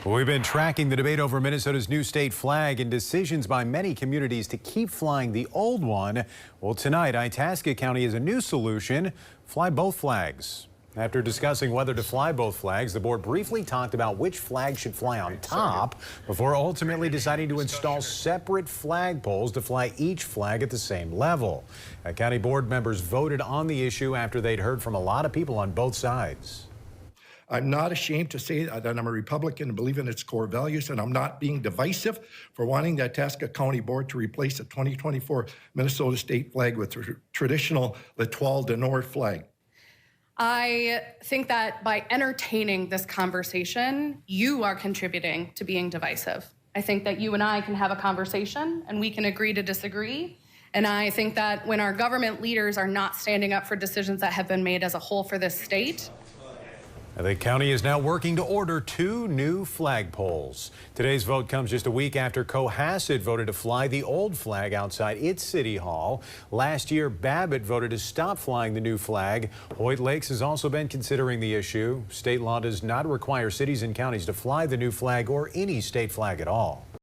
Well, we've been tracking the debate over Minnesota's new state flag and decisions by many communities to keep flying the old one. Well, tonight, Itasca County has a new solution: fly both flags. After discussing whether to fly both flags, the board briefly talked about which flag should fly on top before ultimately deciding to install separate flagpoles to fly each flag at the same level. County board members voted on the issue after they'd heard from a lot of people on both sides. I'm not ashamed to say that I'm a Republican and believe in its core values, and I'm not being divisive for wanting the Itasca County Board to replace the 2024 Minnesota state flag with the traditional L'Étoile du Nord flag. I think that by entertaining this conversation, you are contributing to being divisive. I think that you and I can have a conversation and we can agree to disagree. And I think that when our government leaders are not standing up for decisions that have been made as a whole for this state. The county is now working to order 2 new flagpoles. Today's vote comes just a week after Cohasset voted to fly the old flag outside its city hall. Last year, Babbitt voted to stop flying the new flag. Hoyt Lakes has also been considering the issue. State law does not require cities and counties to fly the new flag or any state flag at all.